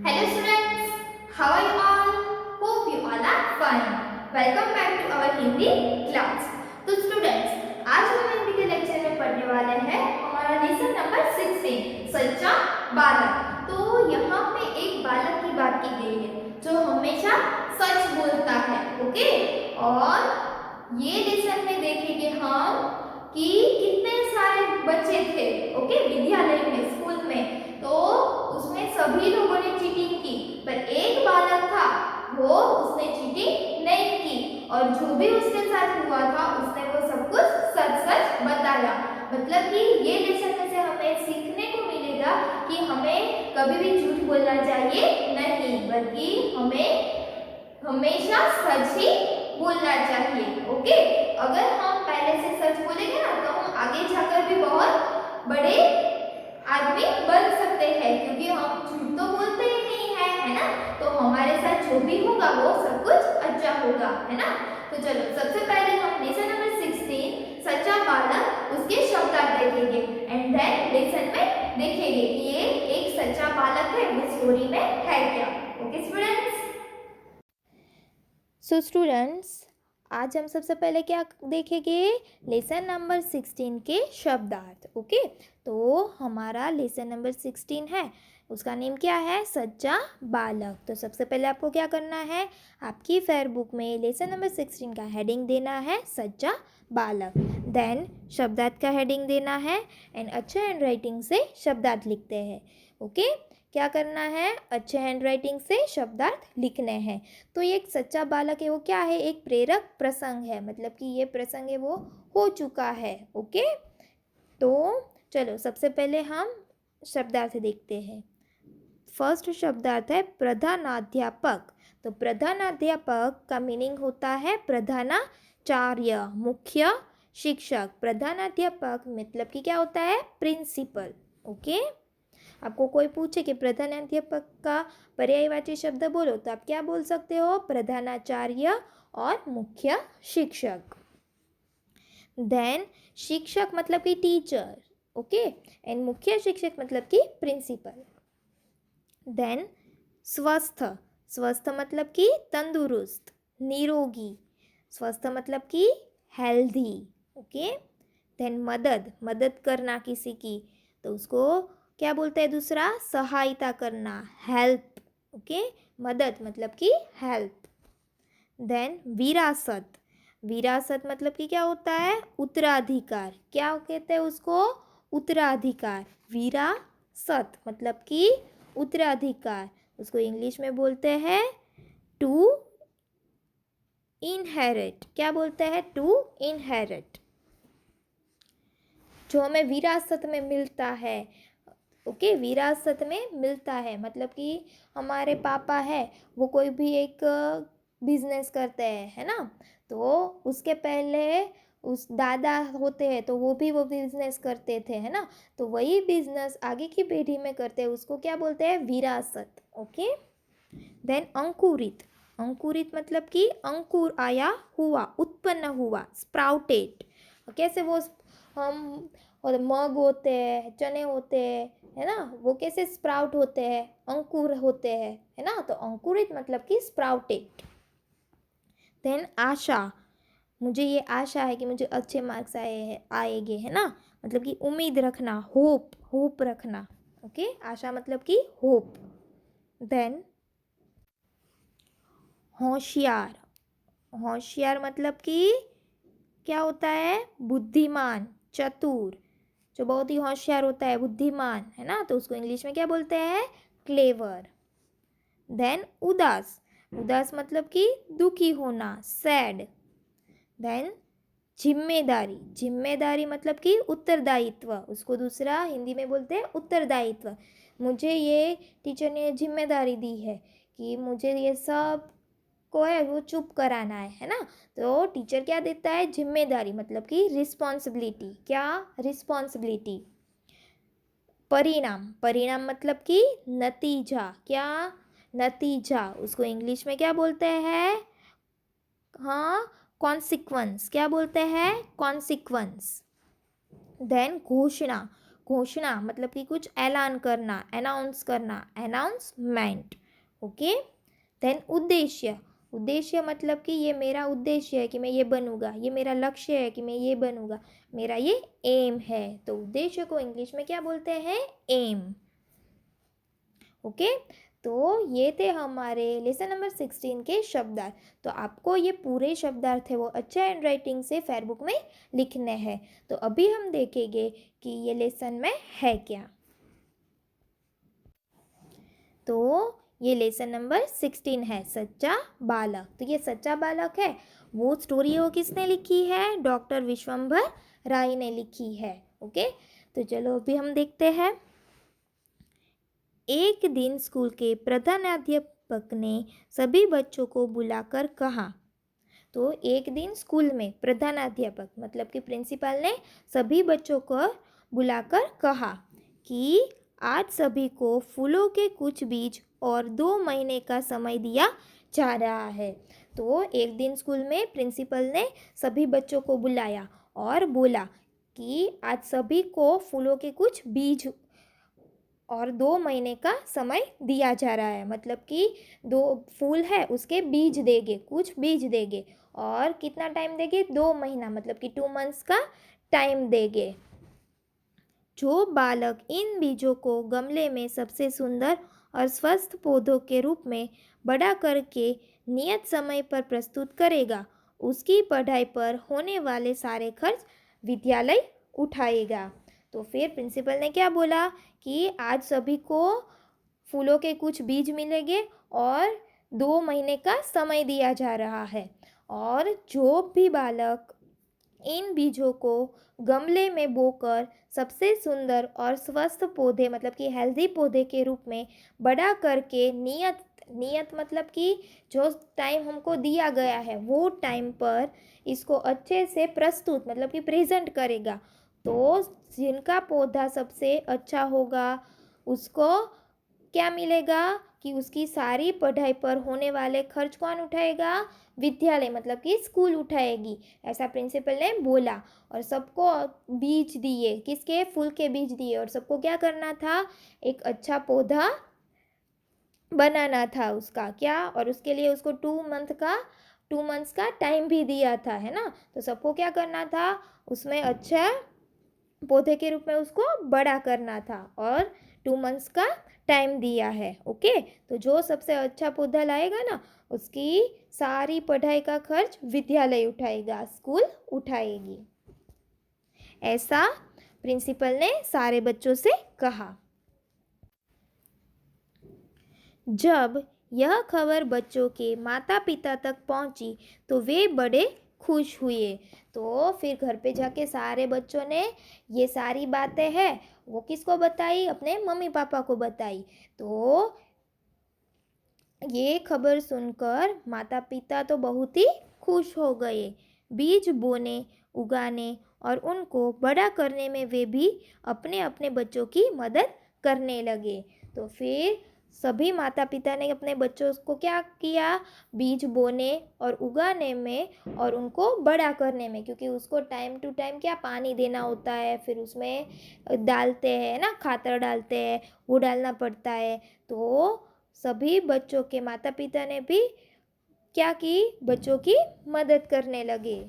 Hello students, how are you all? Hope you all are fine. Welcome back to our Hindi class. तो students, आज हम हिंदी के lecture में पढ़ने वाले हैं हमारा लेसन नंबर 16 सच्चा बालक। तो यहाँ पे एक बालक की बात की गई है जो हमेशा सच बोलता है, ओके। और ये लेसन में देखेंगे हम कि कितने सारे बच्चे थे, ओके, विद्यालय में, स्कूल में। तो उसमें सभी लोगों ने चीटिंग की, पर एक बालक था वो उसने चीटिंग नहीं की और जो भी उसके साथ हुआ था उसने वो सब कुछ सच सच बताया। मतलब कि ये लेसन में से हमें सीखने को मिलेगा कि हमें कभी भी झूठ बोलना चाहिए नहीं, बल्कि हमें हमेशा सच ही बोलना चाहिए, ओके। अगर हम पहले से सच बोलेंगे ना तो हम आगे जाकर भी बहुत बड़े आदमी बन सकते हैं, क्योंकि हम झूठ तो बोलते ही नहीं है ना। तो हमारे साथ जो भी होगा वो सब कुछ अच्छा होगा, है ना। तो चलो सबसे पहले हम लेसन नंबर 16 सच्चा बालक उसके शब्दार्थ देखेंगे एंड देन लेसन में देखेंगे कि ये एक सच्चा बालक है वो स्टोरी में है क्या, ओके स्टूडेंट्स। सो स्टूडेंट्स, आज हम सबसे पहले क्या देखेंगे, लेसन नंबर 16 के शब्दार्थ, ओके। तो हमारा लेसन नंबर 16 है, उसका नेम क्या है, सच्चा बालक। तो सबसे पहले आपको क्या करना है, आपकी फेयर बुक में लेसन नंबर 16 का हेडिंग देना है सच्चा बालक। देन शब्दार्थ का हेडिंग देना है एंड अच्छे हैंड राइटिंग से शब्दार्थ लिखते हैं, ओके। क्या करना है, अच्छे हैंड राइटिंग से शब्दार्थ लिखने हैं। तो ये एक सच्चा बालक है, वो क्या है, एक प्रेरक प्रसंग है, मतलब कि ये प्रसंग है वो हो चुका है, ओके। तो चलो सबसे पहले हम शब्दार्थ देखते हैं। फर्स्ट शब्दार्थ है प्रधानाध्यापक। तो प्रधानाध्यापक का मीनिंग होता है प्रधानाचार्य, मुख्य शिक्षक। प्रधानाध्यापक मतलब कि क्या होता है, प्रिंसिपल, ओके। आपको कोई पूछे कि प्रधानाध्यापक का पर्यायवाची शब्द बोलो तो आप क्या बोल सकते हो, प्रधानाचार्य और मुख्य शिक्षक। देन शिक्षक मतलब कि टीचर, ओके, एंड मुख्य शिक्षक मतलब कि प्रिंसिपल। देन स्वस्थ, स्वस्थ मतलब कि तंदुरुस्त, निरोगी। स्वस्थ मतलब कि हेल्दी, ओके। देन मदद, मदद करना किसी की, तो उसको क्या बोलते हैं दूसरा, सहायता करना, हेल्प, ओके। मदद मतलब कि हेल्प। देन विरासत, विरासत मतलब कि क्या होता है, उत्तराधिकार। क्या कहते हैं उसको, उत्तराधिकार। विरासत मतलब कि उत्तराधिकार, उसको इंग्लिश में बोलते हैं टू इनहेरिट। क्या बोलते हैं, टू इनहेरिट, जो हमें विरासत में मिलता है, ओके। विरासत में मिलता है मतलब कि हमारे पापा है वो कोई भी एक बिजनेस करते हैं, है ना। तो उसके पहले उस दादा होते हैं तो वो बिजनेस करते थे, है ना। तो वही बिजनेस आगे की पीढ़ी में करते हैं, उसको क्या बोलते हैं, विरासत, ओके। देन अंकुरित, अंकुरित मतलब कि अंकुर आया हुआ, उत्पन्न हुआ, स्प्राउटेड। कैसे वो हम और मग होते हैं, चने होते हैं, है ना, वो कैसे स्प्राउट होते हैं, अंकुर होते हैं, है ना। तो अंकुरित मतलब कि स्प्राउटेड। देन आशा, मुझे ये आशा है कि मुझे अच्छे मार्क्स आएंगे, है ना, मतलब कि उम्मीद रखना, होप, होप रखना, ओके। आशा मतलब कि होप। देन होशियार, होशियार मतलब कि क्या होता है, बुद्धिमान, चतुर, जो बहुत ही होशियार होता है, बुद्धिमान, है ना। तो उसको इंग्लिश में क्या बोलते हैं, क्लेवर। देन उदास, उदास मतलब कि दुखी होना, सैड। देन जिम्मेदारी, जिम्मेदारी मतलब कि उत्तरदायित्व, उसको दूसरा हिंदी में बोलते हैं उत्तरदायित्व। मुझे ये टीचर ने जिम्मेदारी दी है कि मुझे ये सब को है वो चुप कराना है ना। तो टीचर क्या देता है, जिम्मेदारी मतलब कि रिस्पॉन्सिबिलिटी, क्या, रिस्पॉन्सिबिलिटी। परिणाम, परिणाम मतलब कि नतीजा, क्या, नतीजा, उसको इंग्लिश में क्या बोलते हैं, हाँ, कॉन्सिक्वेंस, क्या बोलते हैं, कॉन्सिक्वेंस। देन घोषणा, घोषणा मतलब कि कुछ ऐलान करना, अनाउंस करना, अनाउंसमेंट। ओके। देन उद्देश्य, उद्देश्य मतलब कि ये मेरा उद्देश्य है कि मैं ये बनूंगा, ये मेरा लक्ष्य है कि मैं ये बनूंगा, मेरा ये एम है। तो उद्देश्य को इंग्लिश में क्या बोलते हैं? एम। ओके। तो ये थे हमारे लेसन नंबर 16 के शब्दार्थ। तो आपको ये पूरे शब्दार्थ है वो अच्छे हैंड राइटिंग से फेयरबुक में लिखने हैं। तो अभी हम देखेंगे कि ये लेसन में है क्या। तो ये लेसन नंबर 16 है, सच्चा बालक। तो ये सच्चा बालक है, वो स्टोरी वो किसने लिखी है? डॉक्टर विश्वंभर राय ने लिखी है। ओके। तो चलो अभी हम देखते हैं। एक दिन स्कूल के प्रधानाध्यापक ने सभी बच्चों को बुलाकर कहा। तो एक दिन स्कूल में प्रधानाध्यापक मतलब कि प्रिंसिपल ने सभी बच्चों को बुलाकर कहा कि आज सभी को फूलों के कुछ बीज और 2 महीने का समय दिया जा रहा है। तो एक दिन स्कूल में प्रिंसिपल ने सभी बच्चों को बुलाया और बोला कि आज सभी को फूलों के कुछ बीज और 2 महीने का समय दिया जा रहा है। मतलब कि 2 फूल है उसके बीज देंगे, कुछ बीज देंगे और कितना टाइम देंगे? 2 महीना मतलब कि 2 मंथ्स का टाइम देंगे। जो बालक इन बीजों को गमले में सबसे सुंदर और स्वस्थ पौधों के रूप में बड़ा करके नियत समय पर प्रस्तुत करेगा, उसकी पढ़ाई पर होने वाले सारे खर्च विद्यालय उठाएगा। तो फिर प्रिंसिपल ने क्या बोला कि आज सभी को फूलों के कुछ बीज मिलेंगे और 2 महीने का समय दिया जा रहा है, और जो भी बालक इन बीजों को गमले में बोकर सबसे सुंदर और स्वस्थ पौधे मतलब कि हेल्दी पौधे के रूप में बड़ा करके नियत मतलब कि जो टाइम हमको दिया गया है वो टाइम पर इसको अच्छे से प्रस्तुत मतलब कि प्रेजेंट करेगा, तो जिनका पौधा सबसे अच्छा होगा उसको क्या मिलेगा कि उसकी सारी पढ़ाई पर होने वाले खर्च कौन उठाएगा? विद्यालय मतलब कि स्कूल उठाएगी, ऐसा प्रिंसिपल ने बोला। और सबको बीज दिए, किसके? फूल के बीज दिए, और सबको क्या करना था? एक अच्छा पौधा बनाना था उसका क्या, और उसके लिए उसको 2 मंथ्स का टाइम भी दिया था, है ना। तो सबको क्या करना था? उसमें अच्छा पौधे के रूप में उसको बड़ा करना था और 2 मंथ्स का टाइम दिया है। ओके। तो जो सबसे अच्छा पौधा लाएगा ना उसकी सारी पढ़ाई का खर्च विद्यालय उठाएगा, स्कूल उठाएगी, ऐसा प्रिंसिपल ने सारे बच्चों से कहा। जब यह खबर बच्चों के माता पिता तक पहुंची तो वे बड़े खुश हुए। तो फिर घर पे जाके सारे बच्चों ने ये सारी बातें हैं वो किसको बताई? अपने मम्मी पापा को बताई। तो ये खबर सुनकर माता पिता तो बहुत ही खुश हो गए। बीज बोने, उगाने और उनको बड़ा करने में वे भी अपने अपने बच्चों की मदद करने लगे। तो फिर सभी माता पिता ने अपने बच्चों को क्या किया? बीज बोने और उगाने में और उनको बड़ा करने में, क्योंकि उसको टाइम टू टाइम क्या पानी देना होता है, फिर उसमें डालते हैं ना, खातर डालते हैं, वो डालना पड़ता है। तो सभी बच्चों के माता पिता ने भी क्या की? बच्चों की मदद करने लगे।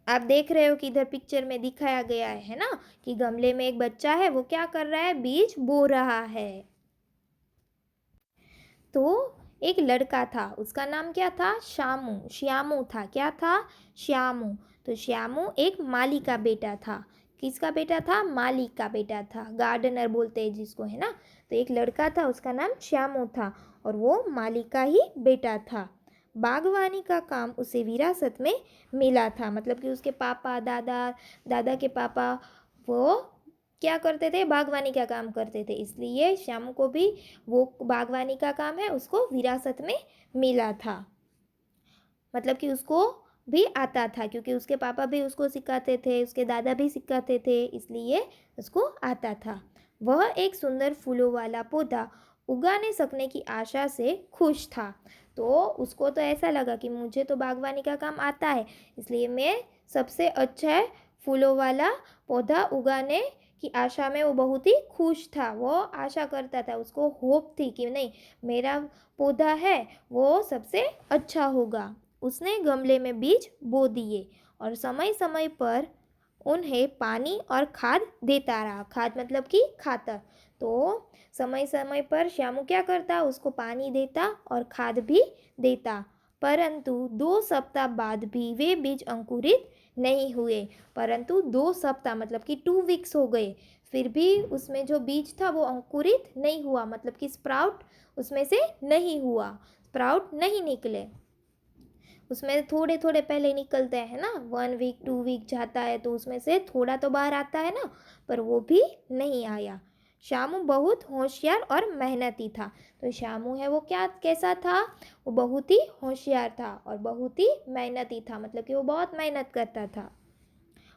आप देख रहे हो कि इधर पिक्चर में दिखाया गया है ना कि गमले में एक बच्चा है, वो क्या कर रहा है? बीज बो रहा है। तो एक लड़का था, उसका नाम क्या था? श्यामू। श्यामू था, क्या था? श्यामू। तो श्यामू एक माली का बेटा था। किसका बेटा था? माली का बेटा था, गार्डनर बोलते हैं जिसको, है ना। तो एक लड़का था, उसका नाम श्यामू था और वो माली का ही बेटा था। बागवानी का काम उसे विरासत में मिला था, मतलब कि उसके पापा, दादा के पापा वो क्या करते थे? बागवानी का काम करते थे, इसलिए श्यामू को भी वो बागवानी का काम है उसको विरासत में मिला था। मतलब कि उसको भी आता था, क्योंकि उसके पापा भी उसको सिखाते थे, उसके दादा भी सिखाते थे, इसलिए उसको आता था। वह एक सुंदर फूलों वाला पौधा उगाने सकने की आशा से खुश था। तो उसको तो ऐसा लगा कि मुझे तो बागवानी का काम आता है, इसलिए मैं सबसे अच्छा फूलों वाला पौधा उगाने की आशा में वो बहुत ही खुश था। वो आशा करता था, उसको होप थी कि नहीं, मेरा पौधा है वो सबसे अच्छा होगा। उसने गमले में बीज बो दिए और समय समय पर उन्हें पानी और खाद देता रहा। खाद मतलब कि खातर। तो समय समय पर श्यामू क्या करता, उसको पानी देता और खाद भी देता। परंतु 2 सप्ताह बाद भी वे बीज अंकुरित नहीं हुए। परंतु 2 सप्ताह मतलब कि 2 वीक्स हो गए, फिर भी उसमें जो बीज था वो अंकुरित नहीं हुआ, मतलब कि स्प्राउट उसमें से नहीं हुआ, स्प्राउट नहीं निकले। उसमें थोड़े थोड़े पहले निकलते हैं ना, 1 वीक 2 वीक जाता है तो उसमें से थोड़ा तो बाहर आता है ना, पर वो भी नहीं आया। शामू बहुत होशियार और मेहनती था। तो शामू है वो क्या कैसा था, वो बहुत ही होशियार था और बहुत ही मेहनती था, मतलब कि वो बहुत मेहनत करता था।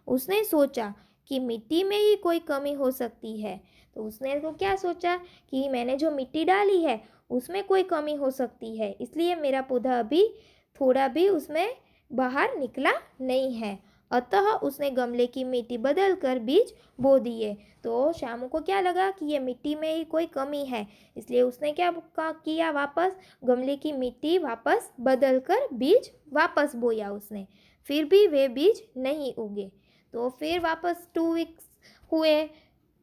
उसने सोचा कि मिट्टी में ही कोई कमी हो सकती है। तो उसने तो क्या सोचा कि मैंने जो मिट्टी डाली है उसमें कोई कमी हो सकती है, इसलिए मेरा पौधा अभी थोड़ा भी उसमें बाहर निकला नहीं है। अतः उसने गमले की मिट्टी बदल कर बीज बो दिए। तो शामू को क्या लगा कि ये मिट्टी में ही कोई कमी है, इसलिए उसने क्या किया, वापस गमले की मिट्टी वापस बदल कर बीज वापस बोया उसने। फिर भी वे बीज नहीं उगे। तो फिर वापस 2 वीक्स हुए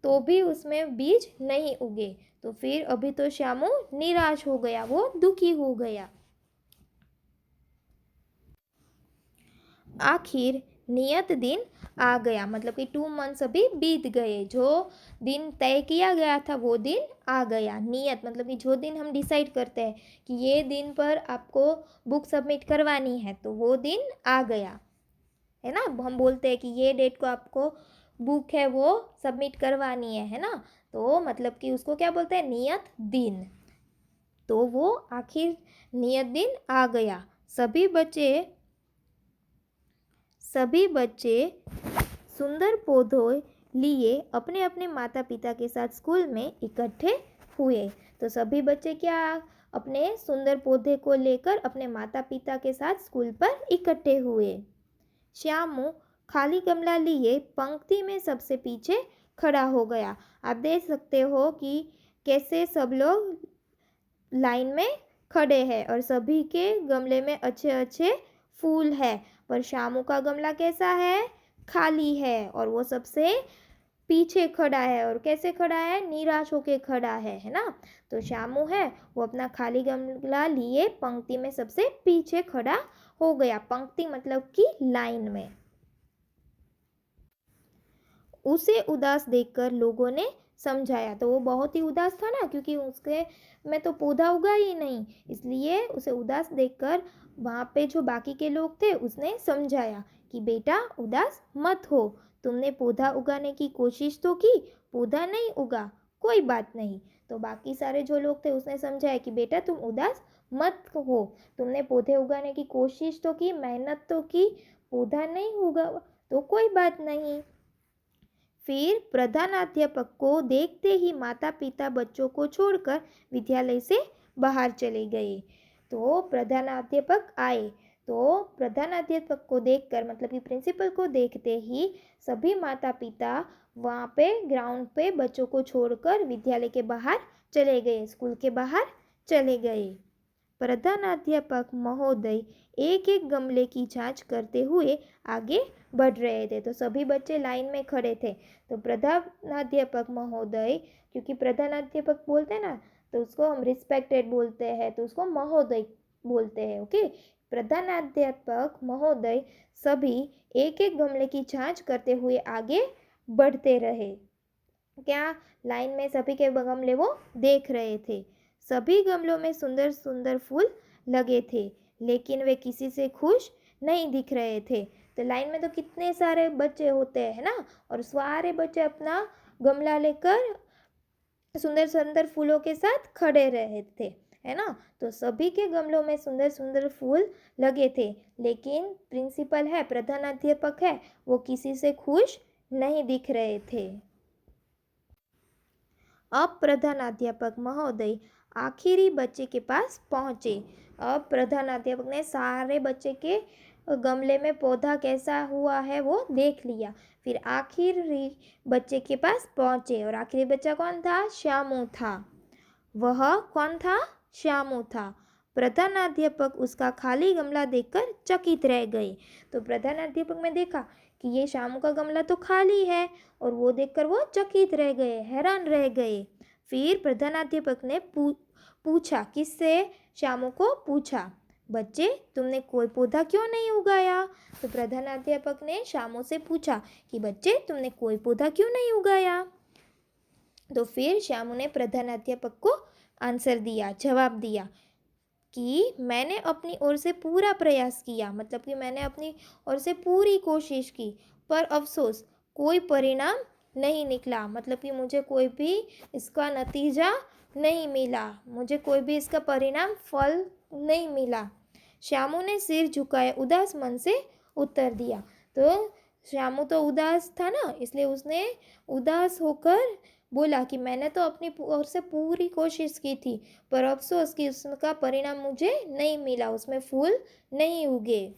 तो भी उसमें बीज नहीं उगे। तो फिर अभी तो श्यामू निराश हो गया, वो दुखी हो गया। आखिर नियत दिन आ गया, मतलब कि 2 मंथ्स अभी बीत गए। जो दिन तय किया गया था वो दिन आ गया। नियत मतलब कि जो दिन हम डिसाइड करते हैं कि ये दिन पर आपको बुक सबमिट करवानी है, तो वो दिन आ गया है ना। हम बोलते हैं कि ये डेट को आपको बुक है वो सबमिट करवानी है ना। तो मतलब कि उसको क्या बोलते हैं, नियत दिन। तो वो आखिर नियत दिन आ गया। सभी बच्चे सुंदर पौधों लिए अपने अपने माता पिता के साथ स्कूल में इकट्ठे हुए। तो सभी बच्चे क्या, अपने सुंदर पौधे को लेकर अपने माता पिता के साथ स्कूल पर इकट्ठे हुए। श्यामू खाली गमला लिए पंक्ति में सबसे पीछे खड़ा हो गया। आप देख सकते हो कि कैसे सब लोग लाइन में खड़े हैं और सभी के गमले में अच्छे अच्छे फूल है, पर श्यामू का गमला कैसा है, खाली है और वो सबसे पीछे खड़ा है। और कैसे खड़ा है, निराश होके खड़ा है ना। तो श्यामू है वो अपना खाली गमला लिए पंक्ति में सबसे पीछे खड़ा हो गया। पंक्ति मतलब कि लाइन में। उसे उदास देखकर लोगों ने समझाया। तो वो बहुत ही उदास था ना, क्योंकि उसके में तो पौधा उगा ही नहीं, इसलिए उसे उदास देखकर वहाँ पे जो बाकी के लोग थे उसने समझाया कि बेटा उदास मत हो, तुमने पौधा उगाने की कोशिश तो की, पौधा नहीं उगा, कोई बात नहीं। तो बाकी सारे जो लोग थे उसने समझाया कि बेटा तुम उदास मत हो, तुमने पौधे उगाने की कोशिश तो की, मेहनत तो की, पौधा नहीं उगा तो कोई बात नहीं। फिर प्रधानाध्यापक को देखते ही माता पिता बच्चों को छोड़कर विद्यालय से बाहर चले गए। तो प्रधानाध्यापक आए, तो प्रधानाध्यापक को देखकर मतलब कि प्रिंसिपल को देखते ही सभी माता पिता वहाँ पे ग्राउंड पे बच्चों को छोड़कर विद्यालय के बाहर चले गए, स्कूल के बाहर चले गए। प्रधानाध्यापक महोदय एक एक गमले की जांच करते हुए आगे बढ़ रहे थे। तो सभी बच्चे लाइन में खड़े थे। तो प्रधानाध्यापक महोदय, क्योंकि प्रधानाध्यापक बोलते हैं ना तो उसको हम रिस्पेक्टेड बोलते हैं, तो उसको महोदय बोलते हैं। ओके, प्रधानाध्यापक महोदय सभी एक एक गमले की जांच करते हुए आगे बढ़ते रहे। क्या, लाइन में सभी के गमले वो देख रहे थे। सभी गमलों में सुंदर सुंदर फूल लगे थे, लेकिन वे किसी से खुश नहीं दिख रहे थे। तो लाइन में तो कितने सारे बच्चे होते हैं ना, और सारे बच्चे अपना गमला लेकर सुंदर सुंदर फूलों के साथ खड़े रहे थे, है ना। तो सभी के गमलों में सुंदर सुंदर फूल लगे थे, लेकिन प्रिंसिपल है, प्रधानाध्यापक है, वो किसी से खुश नहीं दिख रहे थे। अब प्रधानाध्यापक महोदय आखिरी बच्चे के पास पहुँचे। अब प्रधानाध्यापक ने सारे बच्चे के गमले में पौधा कैसा हुआ है वो देख लिया। फिर आखिरी बच्चे के पास पहुँचे और आखिरी बच्चा कौन था? श्यामू था। वह कौन था? श्यामू था। प्रधानाध्यापक उसका खाली गमला देखकर चकित रह गए। तो प्रधानाध्यापक ने देखा कि ये श्यामू का गमला तो खाली है और वो देखकर वो चकित रह गए, हैरान रह गए। फिर प्रधानाध्यापक ने पूछा, किससे? श्यामू को पूछा, बच्चे तुमने कोई पौधा क्यों नहीं उगाया? तो प्रधानाध्यापक ने श्यामू से पूछा कि बच्चे तुमने कोई पौधा क्यों नहीं उगाया? तो फिर श्यामू ने प्रधानाध्यापक को आंसर दिया, जवाब दिया कि मैंने अपनी ओर से पूरा प्रयास किया, मतलब कि मैंने अपनी ओर से पूरी कोशिश की, पर अफसोस कोई परिणाम नहीं निकला, मतलब कि मुझे कोई भी इसका नतीजा नहीं मिला, मुझे कोई भी इसका परिणाम फल नहीं मिला। श्यामू ने सिर झुकाए उदास मन से उत्तर दिया। तो श्यामू तो उदास था ना, इसलिए उसने उदास होकर बोला कि मैंने तो अपनी ओर से पूरी कोशिश की थी, पर अफसोस कि उसका परिणाम मुझे नहीं मिला, उसमें फूल नहीं उगे।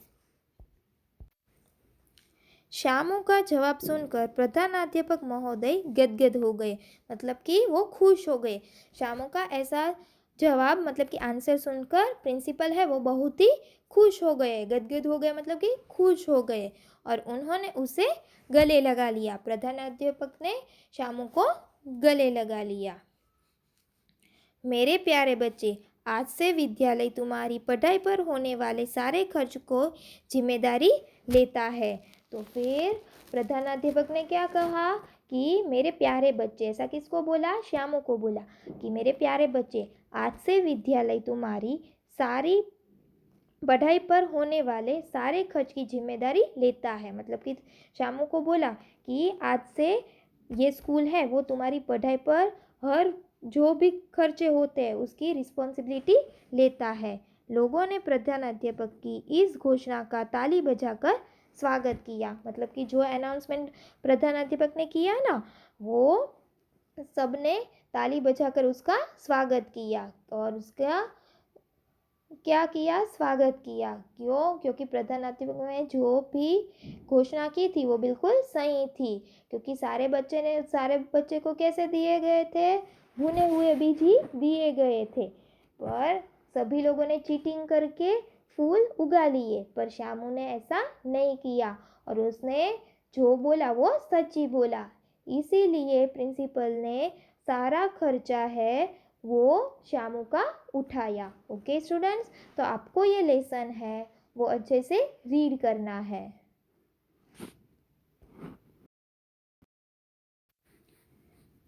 श्यामू का जवाब सुनकर प्रधानाध्यापक महोदय गदगद हो गए, मतलब कि वो खुश हो गए। श्यामू का ऐसा जवाब, मतलब कि आंसर सुनकर प्रिंसिपल है वो बहुत ही खुश हो गए, गदगद हो गए, मतलब कि खुश हो गए और उन्होंने उसे गले लगा लिया। प्रधानाध्यापक ने श्यामू को गले लगा लिया। मेरे प्यारे बच्चे, आज से विद्यालय तुम्हारी पढ़ाई पर होने वाले सारे खर्च को जिम्मेदारी लेता है। तो फिर प्रधानाध्यापक ने क्या कहा कि मेरे प्यारे बच्चे, ऐसा किसको बोला? श्यामू को बोला कि मेरे प्यारे बच्चे, आज से विद्यालय तुम्हारी सारी पढ़ाई पर होने वाले सारे खर्च की जिम्मेदारी लेता है। मतलब कि श्यामू को बोला कि आज से ये स्कूल है वो तुम्हारी पढ़ाई पर हर जो भी खर्चे होते हैं उसकी रिस्पॉन्सिबिलिटी लेता है। लोगों ने प्रधानाध्यापक की इस घोषणा का ताली बजाकर स्वागत किया, मतलब कि जो अनाउंसमेंट प्रधानाध्यापक ने किया ना, वो सबने ताली बजाकर उसका स्वागत किया और उसका क्या किया? स्वागत किया। क्यों? क्योंकि प्रधानाध्यापक ने जो भी घोषणा की थी वो बिल्कुल सही थी, क्योंकि सारे बच्चे को कैसे दिए गए थे? भुने हुए बीज ही दिए गए थे, पर सभी लोगों ने चीटिंग करके फूल उगा लिए, पर श्यामू ने ऐसा नहीं किया और उसने जो बोला वो सच ही बोला। इसीलिए प्रिंसिपल ने सारा खर्चा है वो श्यामू का उठाया। ओके स्टूडेंट्स, तो आपको ये लेसन है वो अच्छे से रीड करना है।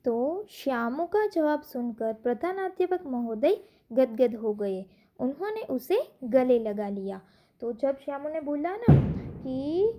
तो श्यामू का जवाब सुनकर प्रधानाध्यापक महोदय गदगद हो गए, उन्होंने उसे गले लगा लिया। तो जब श्यामू ने बोला ना कि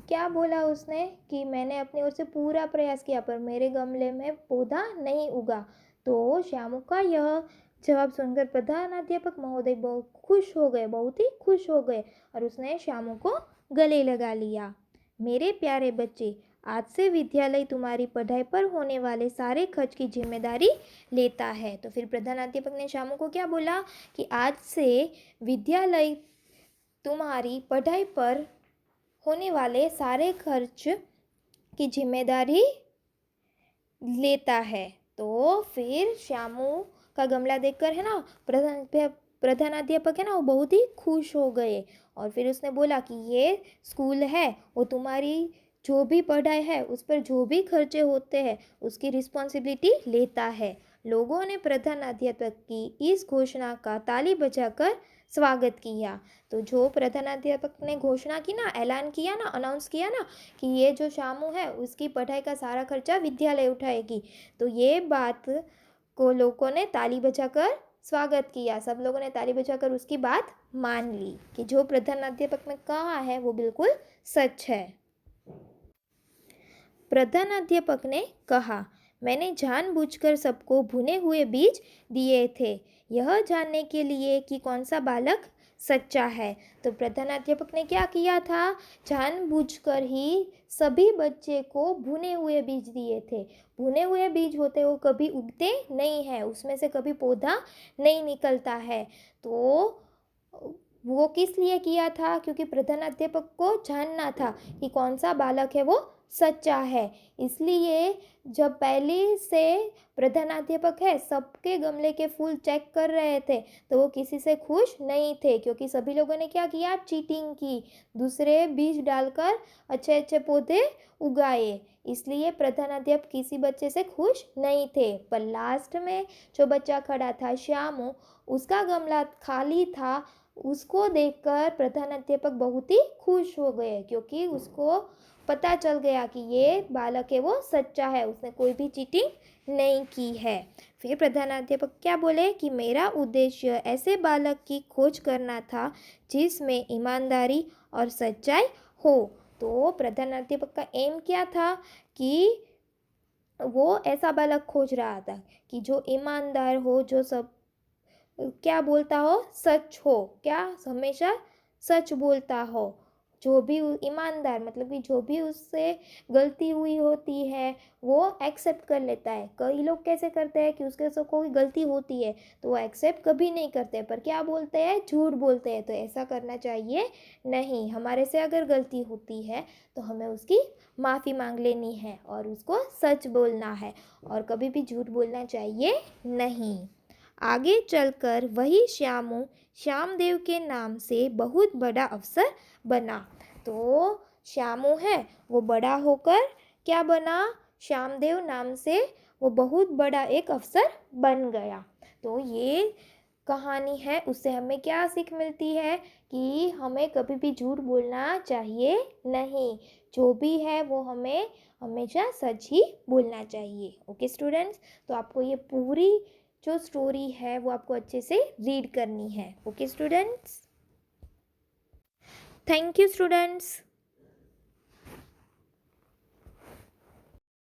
क्या बोला उसने कि मैंने अपनी ओर से पूरा प्रयास किया पर मेरे गमले में पौधा नहीं उगा, तो श्यामू का यह जवाब सुनकर प्रधानाध्यापक महोदय बहुत खुश हो गए, बहुत ही खुश हो गए और उसने श्यामू को गले लगा लिया। मेरे प्यारे बच्चे, आज से विद्यालय तुम्हारी पढ़ाई पर होने वाले सारे खर्च की जिम्मेदारी लेता है। तो फिर प्रधानाध्यापक ने श्यामू को क्या बोला कि आज से विद्यालय तुम्हारी पढ़ाई पर होने वाले सारे खर्च की जिम्मेदारी लेता है। तो फिर श्यामू का गमला देखकर है ना प्रधानाध्यापक है ना वो बहुत ही खुश हो गए और फिर उसने बोला कि ये स्कूल है वो तुम्हारी जो भी पढ़ाई है उस पर जो भी खर्चे होते हैं उसकी रिस्पॉन्सिबिलिटी लेता है। लोगों ने प्रधानाध्यापक की इस घोषणा का ताली बजाकर स्वागत किया। तो जो प्रधानाध्यापक ने घोषणा की ना, ऐलान किया ना, अनाउंस किया ना कि ये जो श्यामू है उसकी पढ़ाई का सारा खर्चा विद्यालय उठाएगी, तो ये बात को लोगों ने ताली बजाकर स्वागत किया। सब लोगों ने ताली बजाकर उसकी बात मान ली कि जो प्रधानाध्यापक ने कहा है वो बिल्कुल सच है। प्रधानाध्यापक ने कहा, मैंने जानबूझकर सबको भुने हुए बीज दिए थे, यह जानने के लिए कि कौन सा बालक सच्चा है। तो प्रधानाध्यापक ने क्या किया था? जानबूझकर ही सभी बच्चे को भुने हुए बीज दिए थे। भुने हुए बीज होते वो कभी उगते नहीं हैं, उसमें से कभी पौधा नहीं निकलता है। तो वो किस लिए किया था? क्योंकि प्रधानाध्यापक को जानना था कि कौन सा बालक है वो सच्चा है। इसलिए जब पहले से प्रधानाध्यापक है सबके गमले के फूल चेक कर रहे थे, तो वो किसी से खुश नहीं थे, क्योंकि सभी लोगों ने क्या किया? चीटिंग की, दूसरे बीज डालकर अच्छे अच्छे पौधे उगाए। इसलिए प्रधानाध्यापक किसी बच्चे से खुश नहीं थे। पर लास्ट में जो बच्चा खड़ा था, श्यामू, उसका गमला खाली था। उसको देखकर प्रधानाध्यापक बहुत ही खुश हो गए, क्योंकि उसको पता चल गया कि ये बालक है वो सच्चा है, उसने कोई भी चीटिंग नहीं की है। फिर प्रधानाध्यापक क्या बोले कि मेरा उद्देश्य ऐसे बालक की खोज करना था जिसमें ईमानदारी और सच्चाई हो। तो प्रधानाध्यापक का एम क्या था? कि वो ऐसा बालक खोज रहा था कि जो ईमानदार हो, जो सब क्या बोलता हो? सच हो। क्या? हमेशा सच बोलता हो। जो भी ईमानदार मतलब कि जो भी उससे गलती हुई होती है वो एक्सेप्ट कर लेता है। कई लोग कैसे करते हैं कि उसके से कोई गलती होती है तो वो एक्सेप्ट कभी नहीं करते, पर क्या बोलते हैं? झूठ बोलते हैं। तो ऐसा करना चाहिए नहीं। हमारे से अगर गलती होती है तो हमें उसकी माफ़ी मांग लेनी है और उसको सच बोलना है, और कभी भी झूठ बोलना चाहिए नहीं। आगे चलकर वही श्यामदेव के नाम से बहुत बड़ा अफसर बना। तो श्यामू है वो बड़ा होकर क्या बना? श्यामदेव नाम से वो बहुत बड़ा एक अफसर बन गया। तो ये कहानी है, उससे हमें क्या सीख मिलती है? कि हमें कभी भी झूठ बोलना चाहिए नहीं। जो भी है वो हमें हमेशा सच ही बोलना चाहिए। ओके स्टूडेंट्स, तो आपको ये पूरी जो स्टोरी है वो आपको अच्छे से रीड करनी है। Okay students, thank you students.